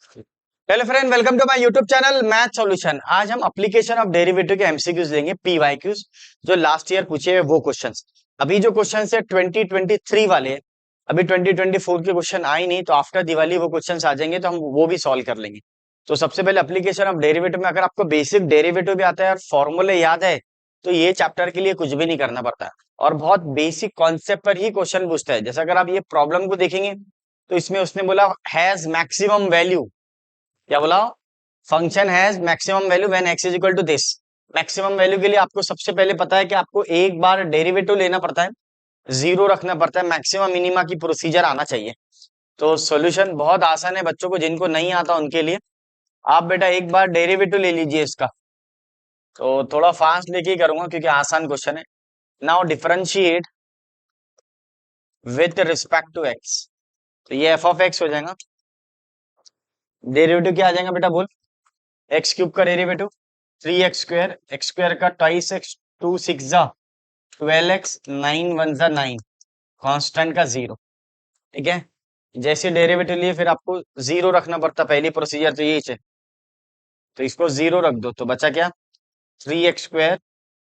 Hello friend, welcome to my YouTube channel math solution. आज हम application of derivative के MCQs लेंगे, PYQs, जो लास्ट ईयर पूछे हुए वो क्वेश्चंस। अभी जो क्वेश्चंस है 2023 वाले हैं, अभी 2024 के क्वेश्चन आए नहीं, तो आफ्टर दिवाली वो क्वेश्चंस आ जाएंगे तो हम वो भी सॉल्व कर लेंगे। तो सबसे पहले एप्लीकेशन ऑफ डेरिवेटिव में अगर आपको बेसिक डेरिवेटिव भी आता है और फॉर्मूले याद है तो ये चैप्टर के लिए कुछ भी नहीं करना पड़ता है और बहुत बेसिक कॉन्सेप्ट पर ही क्वेश्चन पूछता है। जैसे अगर आप ये प्रॉब्लम को देखेंगे तो इसमें उसने बोला हैज मैक्सिमम वैल्यू, क्या बोला, function has maximum value when x is equal to this. Maximum value के लिए आपको सबसे पहले पता है कि आपको एक बार डेरिवेटिव लेना पड़ता है, जीरो रखना पड़ता है, मैक्सिमम मिनिमा की प्रोसीजर आना चाहिए। तो सॉल्यूशन बहुत आसान है बच्चों को जिनको नहीं आता उनके लिए। आप बेटा एक बार डेरिवेटिव ले लीजिए इसका। तो थोड़ा फास्ट लेके ही करूंगा क्योंकि आसान क्वेश्चन है। Now differentiate with respect to x, तो ये एफ ऑफ एक्स हो जाएगा। डेरिवेटिव क्या आ जाएगा बेटा बोल, एक्स क्यूब का डेरिवेटिव 3x², एक्स स्क्वायर का ट्वाइस एक्स, 2 6 जा 12x, 9 1 जा 9, कांस्टेंट का 0। ठीक है, जैसे डेरिवेटिव लिए फिर आपको जीरो रखना पड़ता, पहली प्रोसीजर तो यही है। तो इसको जीरो रख दो तो बचा क्या, 3x²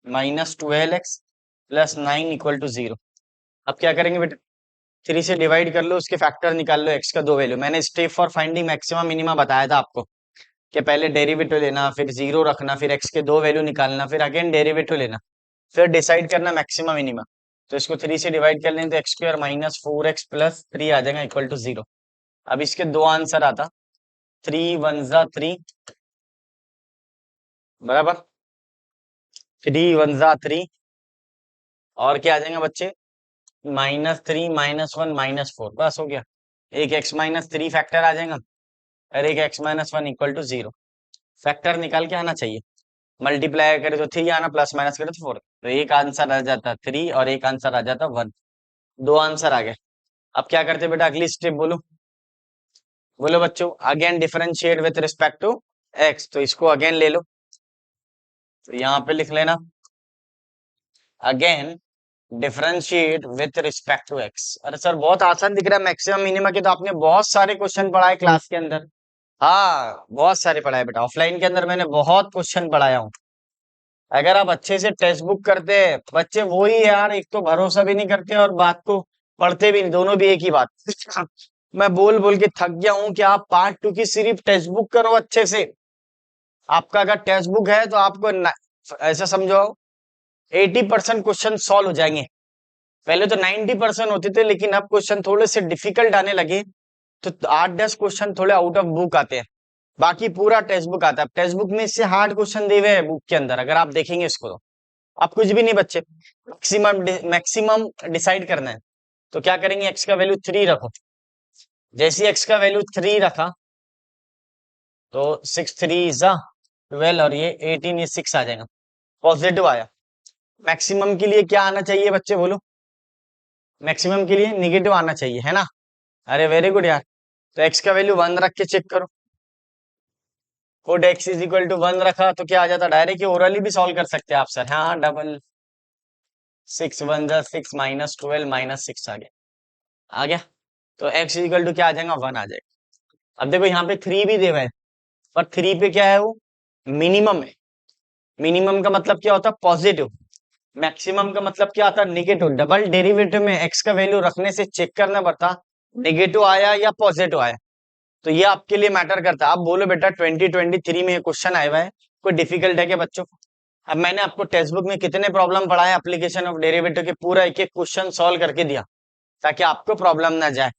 minus 12x plus 9 equal to 0। अब क्या करेंगे बेटा, 3 से डिवाइड कर लो, उसके फैक्टर निकाल लो, x का दो वैल्यू। मैंने step for finding maximum minima बताया था आपको कि पहले डेरिवेटिव लेना, फिर जीरो रखना, फिर x के दो वैल्यू निकालना, फिर अगेन डेरिवेटिव लेना, फिर डिसाइड करना मैक्सिमम मिनिमम। तो इसको 3 से डिवाइड कर लें तो x² माइनस 4x प्लस 3 आ जाएगा इक्वल टू 0। अब इसके दो आंसर आता, 3 1 जा 3 बराबर, 3 1 जा 3, और क्या आ जाएगा बच्चे, -3 -1 -4, बस हो गया। एक x -3 फैक्टर आ जाएगा और एक x -1 इक्वल टू 0। फैक्टर निकाल के आना चाहिए, मल्टीप्लाई करे तो 3 आना, प्लस माइनस करे तो 4। तो एक आंसर आ जाता 3 और एक आंसर आ जाता 1, दो आंसर आ गए। अब क्या करते बेटा, अगली स्टेप बोलो, बोलो बच्चों। Again differentiate with respect to x, तो इसको अगेन ले लो, तो यहाँ पे लिख लेना again differentiate with respect to x. अरे सर बहुत आसान दिख रहा है, मैक्सिमम मिनिमा के तो आपने बहुत सारे क्वेश्चन पढ़ाए क्लास के अंदर। हाँ बहुत सारे पढ़ाए बेटा, ऑफलाइन के अंदर मैंने बहुत क्वेश्चन पढ़ाया हूँ। अगर आप अच्छे से टेक्स्ट बुक करते हैं बच्चे, वो ही यार, एक तो भरोसा भी नहीं करते और बात को पढ़ते भी नहीं, दोनों भी एक ही बात। मैं बोल बोल के थक गया हूं कि आप पार्ट 2 की सिर्फ टेक्स्ट बुक करो अच्छे से। आपका अगर टेक्स्ट बुक है तो आपको ऐसा समझो 80% क्वेश्चन सॉल्व हो जाएंगे। पहले तो 90% होते थे, लेकिन अब क्वेश्चन थोड़े से डिफिकल्ट आने लगे तो 8-10 क्वेश्चन थोड़े आउट ऑफ बुक आते हैं, बाकी पूरा टेक्स्ट बुक आता है। टेक्स्ट बुक में इससे हार्ड क्वेश्चन दिए हुए हैं बुक के अंदर, अगर आप देखेंगे इसको तो आप कुछ भी नहीं बच्चे, मैक्सिमम मैक्सिमम डिसाइड करना है। तो क्या करेंगे, एक्स का वैल्यू 3 रखो। जैसे एक्स का वैल्यू 3 रखा तो 6 3 जा 12 और ये 18, ये 6 आ जाएगा, पॉजिटिव आया। मैक्सिमम के लिए क्या आना चाहिए बच्चे बोलो, मैक्सिमम के लिए निगेटिव आना चाहिए, है ना। अरे वेरी गुड यार। तो एक्स का वैल्यू 1 रख के चेक करो, put x is equal to 1 रखा तो क्या आ जाता, डायरेक्ट ओरली भी सॉल्व कर सकते हैं आप सर। हाँ डबल 6 1 जा 6 -12 -6 आ गया, आ गया। तो एक्स इक्वल टू क्या आ जाएगा, 1 आ जाएगा। अब देखो यहाँ पे 3 भी दे हुआ है, पर 3 पे क्या है, वो मिनिमम है। मिनिमम का मतलब क्या होता है, पॉजिटिव। मैक्सिमम का मतलब क्या आता है, निगेटिव। डबल डेरिवेटिव में एक्स का वैल्यू रखने से चेक करना पड़ता निगेटिव आया या पॉजिटिव आया। तो ये आपके लिए मैटर करता है। आप बोलो बेटा 2023 में ये क्वेश्चन आया हुआ है, कोई डिफिकल्ट है क्या बच्चों। अब मैंने आपको टेक्स्ट बुक में कितने प्रॉब्लम पढ़ाए एप्लीकेशन ऑफ डेरिवेटिव के, पूरा एक एक क्वेश्चन सॉल्व करके दिया, ताकि आपको प्रॉब्लम ना जाए,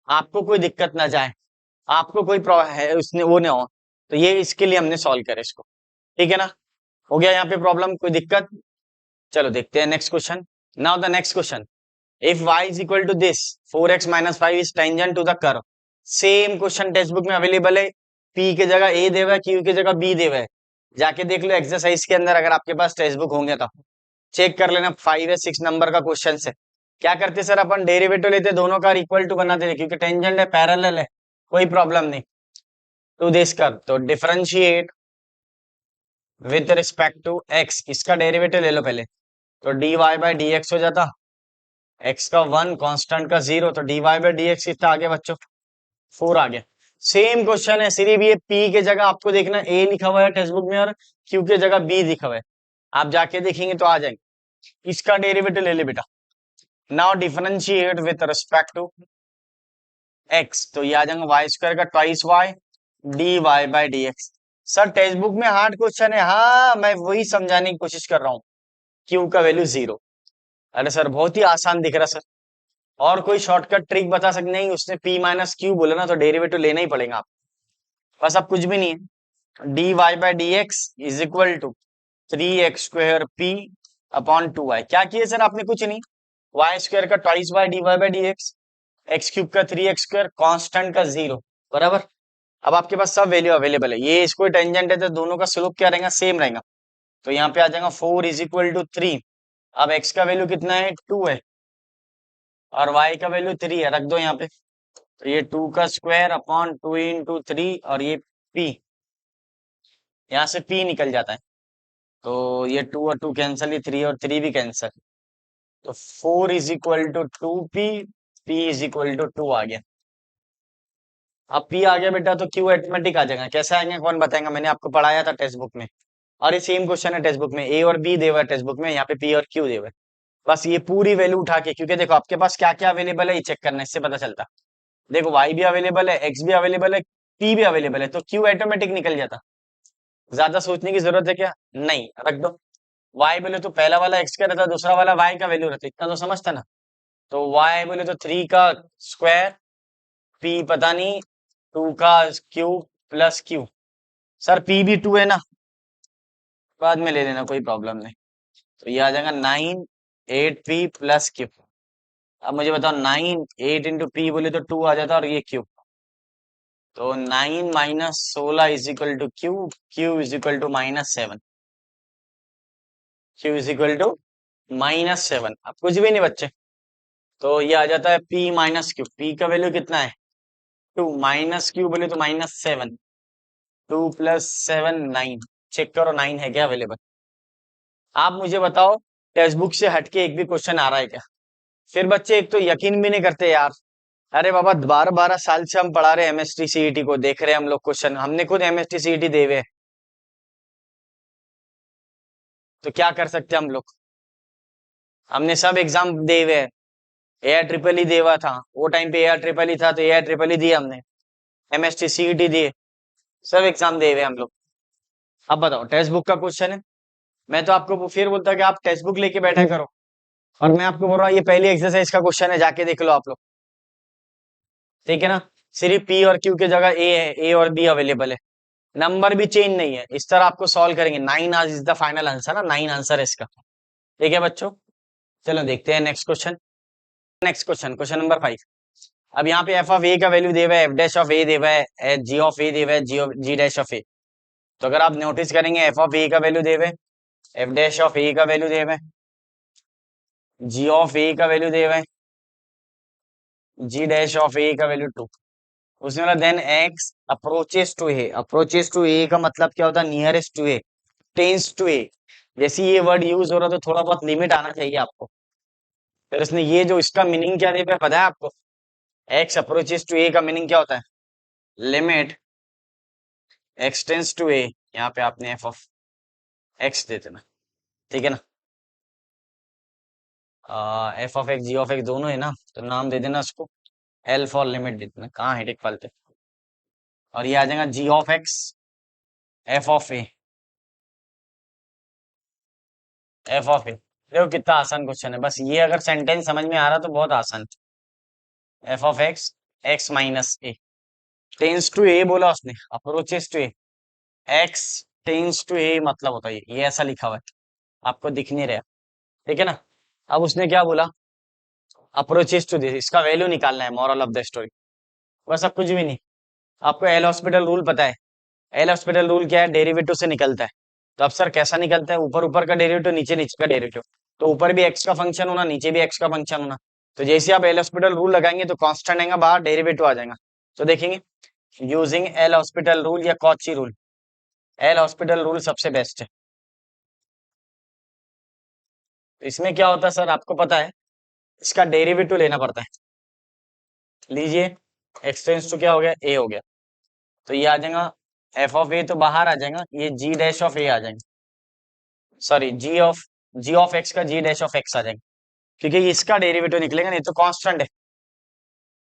आपको कोई दिक्कत ना जाए, आपको कोई है उसने वो ना हो। तो ये इसके लिए हमने सॉल्व करे इसको, ठीक है ना। हो गया यहाँ पे प्रॉब्लम, कोई दिक्कत। चलो देखते हैं next question. Now the next question, if y is equal to this 4x - 5 is tangent to the curve. Same question text book में अवेलेबल है, p की जगह a देवा है, q की जगह b देवा है। जाके देख लो एक्सरसाइज के अंदर, अगर आपके पास टेक्स्ट बुक होंगे तो चेक कर लेना। 5 या 6 नंबर का क्वेश्चन है। क्या करते सर, अपन डेरिवेटिव लेते, दोनों का इक्वल टू बनाते थे, क्योंकि टेंजेंट है, पैरेलल है, कोई प्रॉब्लम नहीं। टू दिस कर्व, तो differentiate with respect to x, इसका डेरिवेटिव ले लो पहले। तो dy बाई डी एक्स हो जाता, x का 1 कांस्टेंट का 0, तो dy बाई डी एक्स कितना आ गया बच्चों, 4 आ गया। सेम क्वेश्चन है, सिर्फ ये पी के जगह आपको देखना ए लिखा हुआ है टेक्स्ट बुक में और क्यू के जगह बी लिखा हुआ है। आप जाके देखेंगे तो आ जाएंगे। इसका डेरिवेटिव ले ले बेटा। Now differentiate with respect to x, तो ये आ जाएगा वाई स्क्वायर का twice y d y by d x. Sir text book में हार्ड क्वेश्चन है, हाँ मैं वही समझाने की कोशिश कर रहा हूँ। क्यू का वैल्यू 0। अरे सर बहुत ही आसान दिख रहा सर। और कोई शॉर्टकट ट्रिक बता सकते? नहीं, उसने पी माइनस क्यू बोला ना, तो डेरिवेटिव लेना ही पड़ेगा आप। बस अब कुछ भी नहीं है। D y by d x is equal to 3x² p upon 2y। क्या किए सर आपने? कुछ नहीं, वाई स्क्वायर का twice y d y by d x cube का 3x², कांस्टेंट का 0 बराबर। अब आपके पास सब वैल्यू अवेलेबल है, ये इसको टेंजेंट है तो दोनों का स्लोप क्या रहेगा? सेम रहेगा। तो यहाँ पे आ जाएगा 4 इज इक्वल टू 3। अब x का वैल्यू कितना है? 2 है और y का वैल्यू 3 है, रख दो यहाँ पे। तो ये 2 का स्क्वायर अपॉन 2 इंटू 3 और ये p, यहाँ से p निकल जाता है। तो ये 2 और 2 कैंसिल, ये 3 और 3 भी कैंसिल। तो 4 is equal to 2p, p is equal to 2 आ गया। अब p आ गया बेटा तो q ऑटोमेटिक आ जाएगा। कैसे आएंगे कौन बताएगा? मैंने आपको पढ़ाया था टेक्स्ट बुक में, और ये सेम क्वेश्चन है टेक्स्ट बुक में। a और b दे हुआ है टेक्स्ट बुक में, यहाँ पे p और q दे हुआ है। बस ये पूरी वैल्यू उठा के, क्योंकि देखो आपके पास क्या क्या अवेलेबल है ये चेक करना, इससे पता चलता। देखो y भी अवेलेबल है, x भी अवेलेबल है, p भी अवेलेबल है, तो q ऑटोमेटिक निकल जाता। ज्यादा सोचने की जरूरत है क्या? नहीं, रख दो। y बोले तो पहला वाला x का रहता, दूसरा वाला y का वैल्यू रहता, इतना तो समझता ना। तो y बोले तो 3 का स्क्वायर, p पता नहीं, 2 का cube plus q। Sir p भी 2 है ना, बाद में ले लेना, कोई प्रॉब्लम नहीं। तो ये आ जाएगा 9 8p प्लस q। अब मुझे बताओ 9 8 इंटू पी बोले तो 2 आ जाता और ये क्यू। तो 9 minus 16 is equal to q, q is equal to -7, q is equal to -7। अब कुछ भी नहीं बच्चे, तो ये आ जाता है p माइनस क्यू। p का वैल्यू कितना है? 2 माइनस क्यू बोले तो -7, 2 प्लस 7 9। चेक करो 9 है क्या अवेलेबल। आप मुझे बताओ टेक्स्ट बुक से हटके एक भी क्वेश्चन आ रहा है क्या? फिर बच्चे एक तो यकीन भी नहीं करते यार। अरे बाबा 12 12 साल से हम पढ़ा रहे हैं एमएसटी सीईटी को, देख रहे हैं हम लोग क्वेश्चन, हमने खुद एमएसटी सीईटी दे हुए हैं। तो क्या कर सकते हैं हम लोग? हमने सब एग्जाम दे हुए हैं। एआर ट्रिपल ई दे हुआ था, वो टाइम पे एआर ट्रिपल ई था तो एआर ट्रिपल ई दिए हमने, एमएसटी सीईटी दिए, सब एग्जाम दे हुए हम लोग। अब बताओ टेक्स्ट बुक का क्वेश्चन है, मैं तो आपको फिर बोलता कि आप टेक्स्ट बुक लेके बैठा करो, और मैं आपको बोल रहा हूँ ये पहली एक्सरसाइज का क्वेश्चन है, जाके देख लो आप लोग। ठीक है ना? सिर्फ पी और क्यू की जगह ए है, ए और बी अवेलेबल है, नंबर भी चेंज नहीं है। इस तरह आपको सॉल्व करेंगे। 9 आज इज द फाइनल आंसर ना, 9 आंसर है इसका। ठीक है बच्चों, चलो देखते हैं next question. Next question, question number 5। अब यहाँ पे एफ ऑफ ए का वैल्यू दे हुआ है, एफ डैश ऑफ ए दे हुआ है, जी ऑफ ए दे हुआ है, जी डैश ऑफ ए। तो अगर आप नोटिस करेंगे एफ ऑफ ए का वैल्यू दे हुआ है, एफ डैश ऑफ ए का वैल्यू दे हुआ है, जी ऑफ ए का वैल्यू दे हुआ है, जी डैश ऑफ ए का वैल्यू 2। उसने बोला then x approaches to a. Approaches to a का मतलब क्या होता है? Nearest to a, tends to a. जैसे ये वर्ड यूज हो रहा तो थोड़ा बहुत लिमिट आना चाहिए आपको। फिर उसने ये जो इसका मीनिंग क्या दे पता है आपको? एक्स अप्रोचेस टू ए का मीनिंग क्या होता है? लिमिट एक्स टेंस टू ए, यहाँ पे आपने एफ ऑफ एक्स दे देना। ठीक है ना? F of x g of x दोनों है ना, तो नाम दे देना उसको एल फॉर लिमिट दे देना। कहाँ हेडेक पालते? और ये आ जाएगा g of x f of a, f of a. देखो कितना आसान क्वेश्चन है, बस ये अगर सेंटेंस समझ में आ रहा तो बहुत आसान। F of x x minus a, tends to a बोला उसने, approaches to a, x tends to a मतलब होता है ये ऐसा लिखा हुआ है, आपको दिख नहीं रहा। ठीक है ना? अब उसने क्या बोला? अप्रोचेस टू दिस, इसका वैल्यू निकालना है, मॉरल ऑफ द स्टोरी। बस अब कुछ भी नहीं। आपको एल हॉस्पिटल रूल पता है? एल हॉस्पिटल रूल क्या है? डेरिवेटिव से निकलता है। तो अब सर कैसा निकलता है? ऊपर ऊपर का डेरिवेटिव, नीचे नीचे का डेरिवेटिव। तो ऊपर भी एक्स का फंक्शन होना, नीचे भी एक्स का फंक्शन होना। तो जैसे आप एल हॉस्पिटल रूल लगाएंगे तो कांस्टेंट आएगा बाहर, डेरिवेटिव आ जाएगा। तो देखेंगे यूजिंग एल हॉस्पिटल रूल या Cauchy rule, L hospital rule सबसे बेस्ट है। तो इसमें क्या होता है सर आपको पता है? इसका डेरिवेटिव लेना पड़ता है। लीजिए एक्स टेंस टू क्या हो गया? ए हो गया। तो ये आ जाएगा एफ ऑफ ए, तो बाहर आ जाएगा, ये जी डैश ऑफ ए आ जाएगा, सॉरी जी ऑफ एक्स का जी डैश ऑफ एक्स आ जाएगा, क्योंकि इसका डेरिवेटिव निकलेगा, नहीं तो कांस्टेंट है,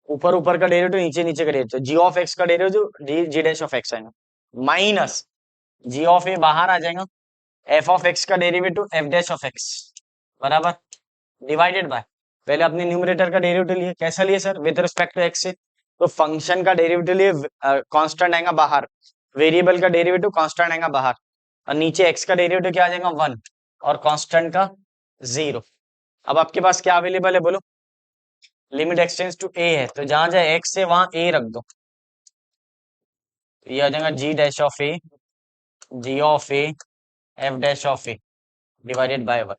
ऊपर ऊपर का डेरिवेटिव, नीचे नीचे का डेरिवेटिव, जी ऑफ एक्स का derivative g g dash of x आएगा, माइनस जी ऑफ ए बाहर आ जाएगा, एफ ऑफ एक्स का derivative f dash of x बराबर, डिवाइडेड बाय, पहले अपने न्यूमरेटर का डेरिवेटिव लिए, कैसा लिए sir, with respect to x से, तो फंक्शन का डेरिवेटिव लिए, कांस्टेंट आएगा बाहर, वेरिएबल का डेरिवेटिव कांस्टेंट आएगा बाहर, और नीचे एक्स का डेरिवेटिव क्या आ जाएगा 1 और कांस्टेंट का 0। अब आपके पास क्या अवेलेबल है बोलो, लिमिट एक्सटेंड्स टू ए है, तो जहां जहां एक्स है वहां ए रख दो, ये आ जाएगा g dash of a, g of a f dash of a divided by 1।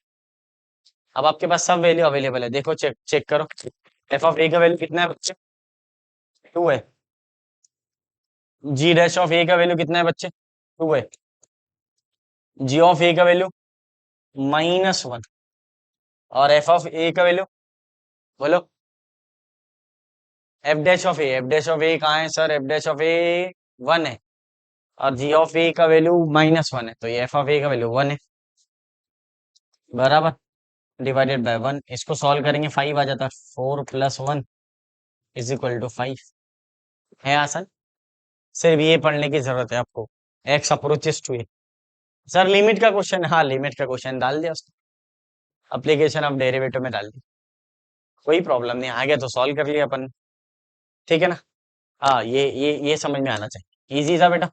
अब आपके पास सब वैल्यू अवेलेबल है, देखो चेक चेक करो, एफ ऑफ ए का वैल्यू कितना है बच्चे, 2 है, जी डैश ऑफ ए का वैल्यू कितना है बच्चे, 2 है, जी ऑफ ए का वैल्यू -1, और एफ ऑफ ए का वैल्यू बोलो, एफ डैश ऑफ ए कहाँ है सर, एफ डैश ऑफ ए 1 है, और जी ऑफ ए का वैल्यू -1 है, तो ये एफ ऑफ ए का वैल्यू 1 है बराबर, डिवाइडेड बाय 1, इसको सॉल्व करेंगे 5 आ जाता है, 4 + 1 इज इक्वल टू 5, है आसान, सिर्फ ये पढ़ने की जरूरत है आपको, x approaches to a, sir limit का क्वेश्चन, हाँ लिमिट का क्वेश्चन डाल दिया उसने, अप्लीकेशन ऑफ डेरिवेटिव में डाल दी, कोई प्रॉब्लम नहीं, आ गया तो सॉल्व कर लिया अपन, ठीक है ना, हाँ ये समझ में आना चाहिए, इजी था बेटा,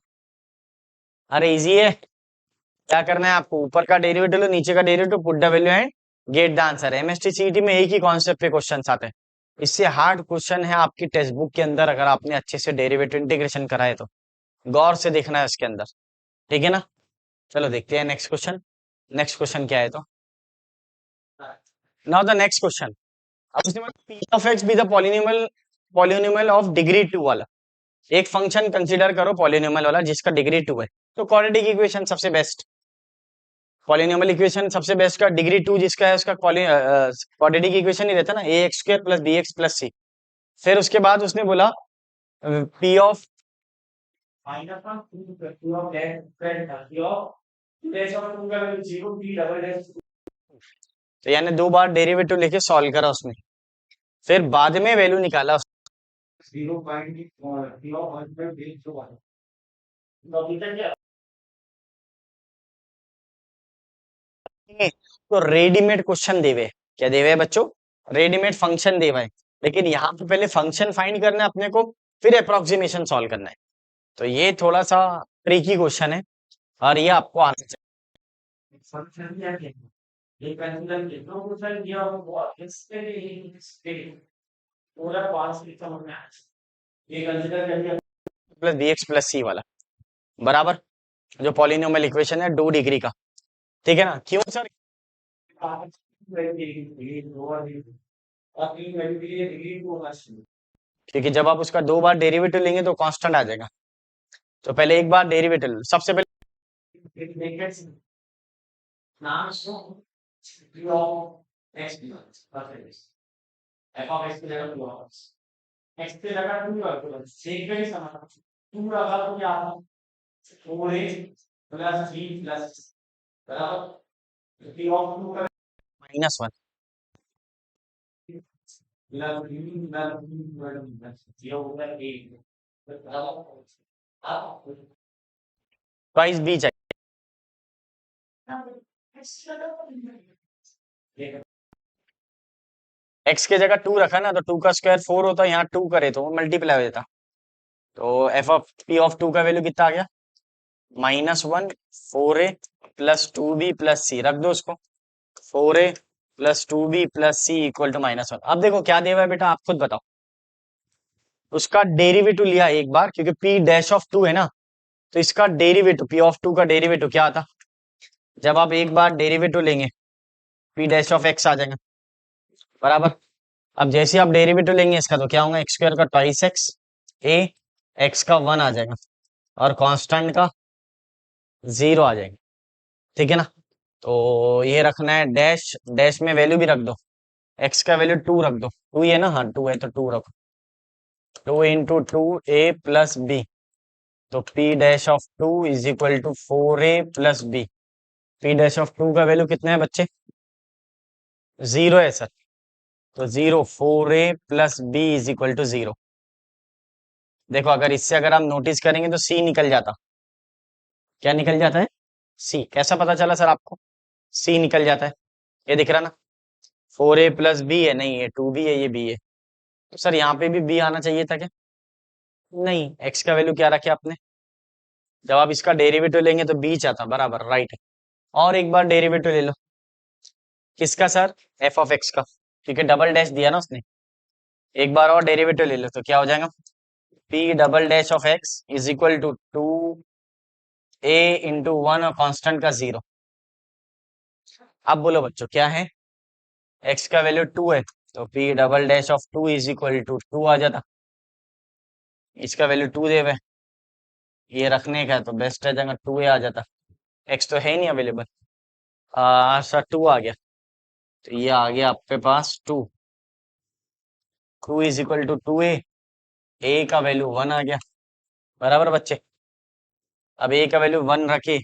अरे इजी है, क्या करना है आपको, ऊपर का डेरिवेटिव लो, नीचे का derivative, put the value and get the answer, MST CET में एक ही कॉन्सेप्ट पे क्वेश्चंस आते हैं, इससे हार्ड क्वेश्चन है आपकी टेक्स्ट बुक के अंदर, अगर आपने अच्छे से डेरिवेटिव इंटीग्रेशन कराए तो गौर से देखना है उसके अंदर, ठीक है ना, चलो देखते हैं नेक्स्ट क्वेश्चन, नेक्स्ट क्वेश्चन क्या है, तो नाउ द नेक्स्ट क्वेश्चन, अब उसने बोला p of x be the polynomial, polynomial of degree 2 वाला, एक फंक्शन कंसीडर करो पॉलिनोमियल वाला जिसका डिग्री 2 है, तो क्वाड्रेटिक इक्वेशन सबसे बेस्ट, पॉलिनोमियल इक्वेशन सबसे बेस्ट का डिग्री 2 जिसका है उसका क्वाड्रेटिक इक्वेशन ही रहता है ना, a x square plus b x plus c, फिर उसके बाद उसने बोला पी ऑफ, तो यानी 2 बार डेरिवेटिव लेके सॉल्व करा उसने, फिर बाद में वैल्यू निकाला तो रेडीमेड क्वेश्चन देवे, क्या देवे है बच्चों, रेडीमेड फंक्शन देवा है, लेकिन यहाँ पे पहले फंक्शन फाइंड करना है अपने को, फिर अप्रोक्सीमेशन सॉल्व करना है, तो ये थोड़ा सा ट्रिकी क्वेश्चन है, और ये आपको आना चाहिए, प्लस बी एक्स प्लस सी वाला बराबर, जो पॉलिनोमियल इक्वेशन है 2 डिग्री का, ठीक है ना, क्यों सर, क्योंकि जब आप उसका 2 बार डेरिवेटिव लेंगे तो कांस्टेंट आ जाएगा, तो पहले एक बार डेरिवेटिव, सबसे पहले -1, ट्वाइस बी चाहिए, एक्स के जगह 2 रखा ना, तो 2 का स्क्वायर 4 होता, यहाँ 2 करे तो मल्टीप्लाई हो जाता, तो एफ ऑफ पी ऑफ 2 का वैल्यू कितना आ गया, -1, 4a प्लस 2b प्लस सी, रख दो उसको, 4a plus 2b plus c equal to -1, अब देखो क्या देवा है बेटा, आप खुद बताओ, उसका डेरिवेटिव लिया एक बार, क्योंकि p डैश ऑफ 2 है ना, तो इसका डेरिवेटिव p ऑफ 2 का डेरिवेटिव क्या आता, जब आप एक बार डेरिवेटिव लेंगे p डैश ऑफ x आ जाएगा बराबर, अब जैसे आप डेरिवेटिव लेंगे इसका, तो क्या होगा, एक्स स्क्वायर का ट्वाइस एक्स, ए एक्स का 1 आ जाएगा, और कांस्टेंट का 0 आ जाएगा, ठीक है ना, तो ये रखना है डैश, डैश में वैल्यू भी रख दो, एक्स का वैल्यू 2 रख दो, 2 ही है ना, हाँ 2 है तो 2 रखो, 2 × 2 a प्लस बी, तो p dash of two is equal to 4a+b। P dash of two का वैल्यू कितना है बच्चे? 0 है सर। तो 0, 4a+b इज इक्वल टू 0। देखो अगर इससे अगर आप नोटिस करेंगे तो सी निकल जाता। क्या निकल जाता है? सी। कैसा पता चला सर आपको? सी निकल जाता है। ये दिख रहा ना? 4a+b है, नहीं, ये 2b है, ये b है। तो सर यहाँ पे भी b आना चाहिए था क्या? नहीं, x का वैल्यू क्या रखे आपने? जब आप इसका डेरिवेटिव लेंगे तो b आता, बराबर, राइट है। और एक बार डेरिवेटिव ले लो। किसका सर? f ऑफ x का, क्योंकि डबल डैश दिया ना उसने। एक बार और डेरिवेटिव ले लो तो क्या हो जाएगा? p double dash of x is equal to 2a × 1 और कांस्टेंट का 0। अब बोलो बच्चों क्या है? x का वैल्यू 2 है, तो p double dash of 2 is equal to 2 आ जाता। इसका वैल्यू 2 देवे, ये रखने का है तो बेस्ट है, जगह 2a आ जाता। x तो है ही नहीं अवेलेबल। सर 2 आ गया, तो ये आ गया आपके पास 2। 2 is equal to 2a, a का वैल्यू 1 आ गया, बराबर बच्चे। अब a का वैल्यू 1 रखे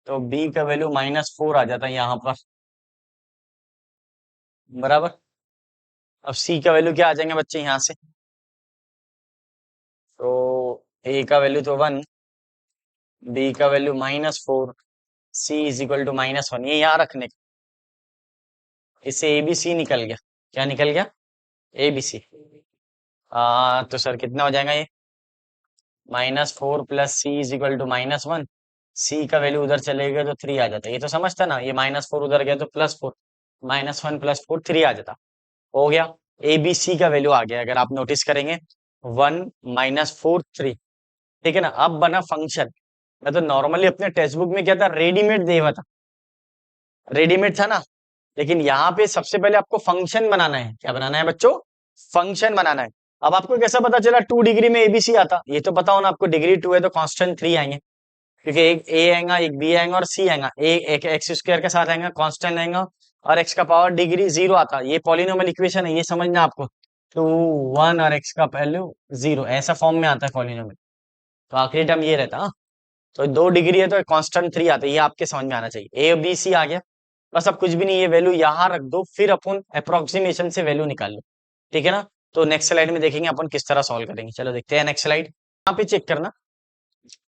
तो b का वैल्यू -4 आ जाता है यहाँ पर, बराबर। अब c का वैल्यू क्या आ जाएंगे बच्चे यहाँ से? तो a का वैल्यू तो 1, b का value -4, c is equal to -1, ये यहाँ रखने का। इससे ए बी सी निकल गया। क्या निकल गया? A B C. तो सर कितना हो जाएगा ये? -4 + c is equal to -1। c का वैल्यू उधर चले गए तो 3 आ जाता है। ये तो समझता ना, ये -4 उधर गया तो +4, -1 + 4 3 आ जाता। हो गया। ए बी सी का वैल्यू आ गया, अगर आप नोटिस करेंगे 1 -4 3। ठीक है ना? अब बना फंक्शन। मैं तो नॉर्मली अपने टेक्स्ट बुक में क्या था, रेडीमेड दे हुआ था, रेडीमेड था ना। लेकिन यहाँ पे सबसे पहले आपको फंक्शन बनाना है। क्या बनाना है बच्चों? फंक्शन बनाना है। अब आपको कैसा पता चला 2 डिग्री में एबीसी आता? ये तो पता हो ना आपको, डिग्री 2 है तो कांस्टेंट 3 आएंगे, क्योंकि एक ए आएगा, एक बी आएगा और सी आएगा। एक एक्स स्क्वायर के साथ आएगा, कांस्टेंट आएगा, और एक्स का पावर डिग्री 0 आता। ये पॉलिनोमियल इक्वेशन है, ये समझना आपको। 2 1 और एक्स का वैल्यू 0, ऐसा फॉर्म में आता है पॉलिनोमियल। तो आखिरी टर्म ये रहता। तो 2 डिग्री है तो कांस्टेंट 3 आता है, ये आपके समझ में आना चाहिए। ए बी सी आ गया, बस अब कुछ भी नहीं, ये वैल्यू यहाँ रख दो, फिर अपन अप्रोक्सीमेशन से वैल्यू निकाल लो। ठीक है ना? तो नेक्स्ट स्लाइड में देखेंगे अपन किस तरह सॉल्व करेंगे। चलो देखते हैं नेक्स्ट स्लाइड। यहाँ पे चेक करना,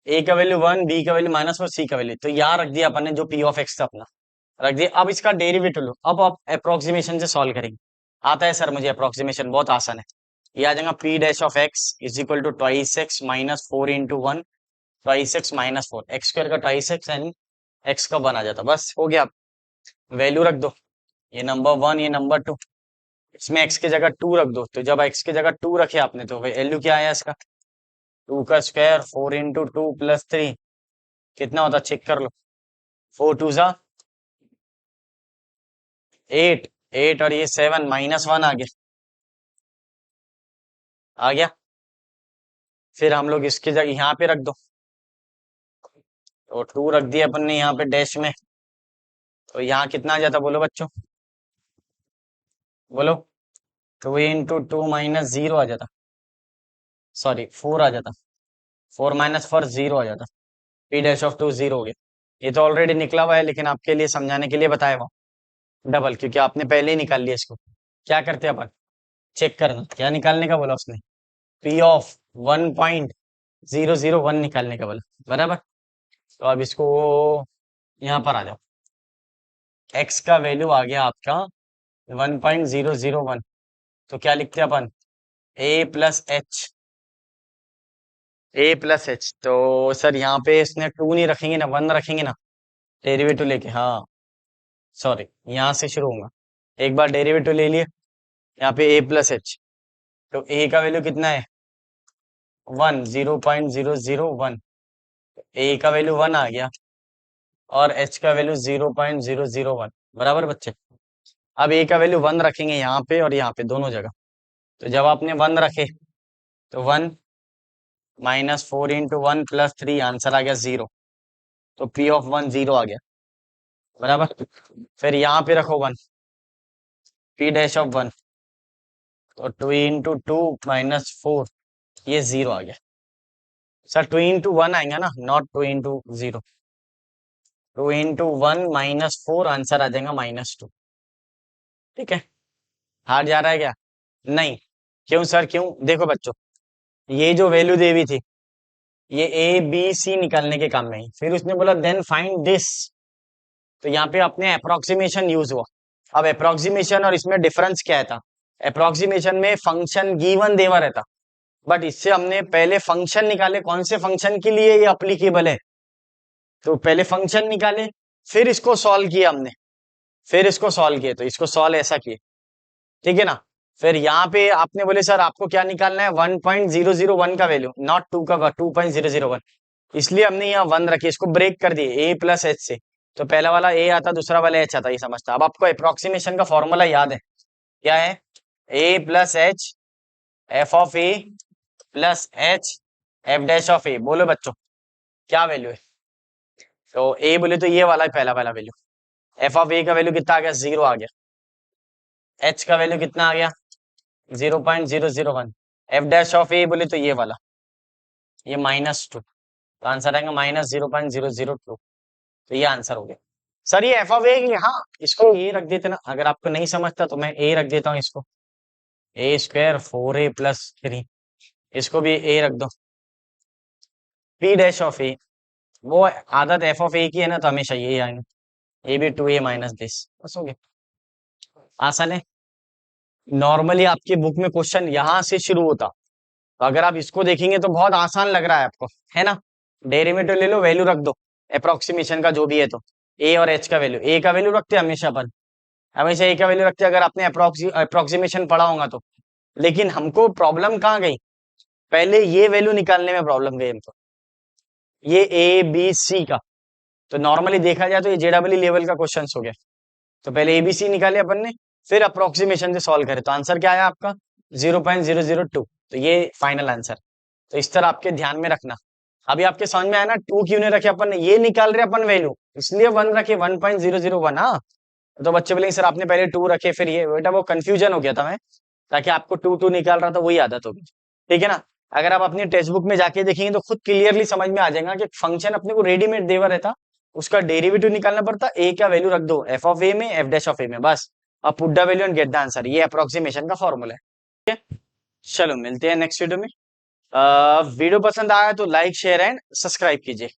ए का वैल्यू 1, बी का वैल्यू -1, सी का वैल्यू, तो यहाँ रख दिया अपन ने, जो पी ऑफ एक्स था अपना रख दिया। अब इसका डेरिवेटिव लो, अब आप अप्रोक्सीमेशन से सॉल्व करेंगे। आता है सर मुझे अप्रोक्सीमेशन, बहुत आसान है। ये आ जाएगा p dash of x is equal to twice x -4 × 1, twice x -4, x square का ट्वाइस एक्स एंड एक्स का 1 आ जाता। बस हो गया। वैल्यू रख दो, ये नंबर 1, ये नंबर 2, इसमें x की जगह 2 रख दो। तो जब x की जगह 2 रखे आपने तो वैल्यू क्या आया इसका? 2 का स्क्वायर 4 × 2 + 3 कितना होता? चेक कर लो। 4 2 जा 8, 8 और ये 7, -1 आ गया, आ गया। फिर हम लोग इसकी जगह यहाँ पे रख दो, तो 2 रख दिया अपन ने यहाँ पे डैश में, तो यहाँ कितना आ जाता बोलो बच्चों? बोलो। 2 × 2 -0 आ जाता, सॉरी 4 आ जाता, 4 -4 0 आ जाता। पी डैश ऑफ 2 0 हो गया। ये तो ऑलरेडी निकला हुआ है, लेकिन आपके लिए समझाने के लिए बताया हुआ डबल, क्योंकि आपने पहले ही निकाल लिया इसको। क्या करते हैं अपन? चेक करना, क्या निकालने का बोला उसने? पी ऑफ 1.001 निकालने का बोला, बराबर। तो अब इसको यहाँ पर आ जाओ, x का वैल्यू आ गया आपका 1.001, तो क्या लिखते हैं अपन? a+h तो सर यहाँ पे इसने 2 नहीं रखेंगे ना, 1 रखेंगे ना, डेरिवेटिव लेके। हाँ सॉरी, यहाँ से शुरू होगा। एक बार डेरिवेटिव ले लिए, यहाँ पे a+h, तो a का वैल्यू कितना है? 1, 0.001, a का वैल्यू 1 आ गया और h का वैल्यू 0.001, बराबर बच्चे। अब a का वैल्यू 1 रखेंगे यहाँ पे और यहाँ पे दोनों जगह। तो जब आपने 1 रखे तो 1 -4 × 1 + 3, आंसर आ गया 0। तो p ऑफ 1 0 आ गया, बराबर। फिर यहाँ पे रखो 1, p डैश ऑफ 1, तो 2 × 2 -4, ये 0 आ गया। सर 2 into 1 आएगा ना, नॉट 2 into 0। 2 into 1 -4, आंसर आ जाएगा -2। ठीक है, हार जा रहा है क्या? नहीं। क्यों सर, क्यों? देखो बच्चों, ये जो वैल्यू दे हुई थी, ये ए बी सी निकालने के काम में ही, फिर उसने बोला देन फाइंड दिस, तो यहाँ पे अपने अप्रोक्सीमेशन यूज हुआ। अब अप्रोक्सीमेशन और इसमें डिफरेंस क्या है था? अप्रोक्सीमेशन में फंक्शन गिवन देवा रहता, बट इससे हमने पहले फंक्शन निकाले, कौन से फंक्शन के लिए ये अप्लीकेबल है, तो पहले फंक्शन निकाले, फिर इसको सॉल्व किया हमने, फिर इसको सॉल्व किए, तो इसको सॉल्व ऐसा किए। ठीक है ना? फिर यहाँ पे आपने बोले सर आपको क्या निकालना है, 1.001 का वैल्यू, नॉट 2 का, 2.001, इसलिए हमने यहाँ 1 रखी, इसको ब्रेक कर दिए ए प्लस एच से, तो पहला वाला ए आता, दूसरा वाला एच आता, ये समझता। अब आपको अप्रोक्सीमेशन का फॉर्मूला याद है, क्या है? A plus h f of a plus h f dash of a. बोलो बच्चों, क्या वैल्यू है? तो ए बोले तो ये वाला है, पहला वाला वैल्यू। एफ ऑफ ए का वैल्यू कितना आ गया? 0 आ गया। एच का वैल्यू कितना आ गया? 0.001। एफ डैश ऑफ ए बोले तो ये वाला, ये -2, तो आंसर आएगा -0.002। तो ये आंसर हो गया। सर ये एफ ऑफ ए, हाँ इसको ए रख देते ना, अगर आपको नहीं समझता तो मैं ए रख देता हूँ इसको, ए स्क्वायर 4a+3, इसको भी ए रख दो। पी डैश ऑफ ए, वो आदत एफ ऑफ ए की है ना, तो हमेशा ये आएंगे, ए बी 2a-this, बस हो गया। आसान है। नॉर्मली आपकी बुक में क्वेश्चन यहां से शुरू होता, तो अगर आप इसको देखेंगे तो बहुत आसान लग रहा है आपको, है ना? डेरिवेटिव ले लो, वैल्यू रख दो अप्रोक्सीमेशन का जो भी है, तो ए और एच का वैल्यू, ए का वैल्यू रखते हैं हमेशा अपन, हमेशा ए का वैल्यू रखते हैं अगर आपने अप्रोक्सीमेशन पढ़ा होगा तो। लेकिन हमको प्रॉब्लम कहाँ गई? पहले ये वैल्यू निकालने में प्रॉब्लम गई हमको, ये ए बी सी का। तो नॉर्मली देखा जाए तो ये जेडब्ल्यू लेवल का क्वेश्चन हो गया। तो पहले एबीसी निकाले अपन ने, फिर अप्रोक्सीमेशन से सॉल्व करे, तो आंसर क्या आया आपका? 0.002। तो ये फाइनल आंसर। तो इस तरह आपके ध्यान में रखना। अभी आपके समझ में आया ना, 2 क्यों नहीं रखे अपन ने? ये निकाल रहे अपन वैल्यू, इसलिए 1 रखे, 1.001। हाँ, तो बच्चे बोलेंगे सर आपने पहले 2 रखे फिर ये, बेटा वो कंफ्यूजन हो गया था मैं, ताकि आपको 2 निकाल रहा था, वही आदत होगी। ठीक है ना? अगर आप अपनी टेक्स्ट बुक में जाके देखेंगे तो खुद क्लियरली समझ में आ जाएगा कि फंक्शन अपने को रेडीमेड देवा रहता, उसका डेरिवेटिव निकालना पड़ता, ए का वैल्यू रख दो एफ ऑफ ए में, एफ डैश ऑफ ए में, बस। अब put the value and get the answer, ये अप्रोक्सीमेशन का फॉर्मूला है। ठीक है, चलो मिलते हैं नेक्स्ट वीडियो में। वीडियो पसंद आया तो लाइक शेयर एंड सब्सक्राइब कीजिए।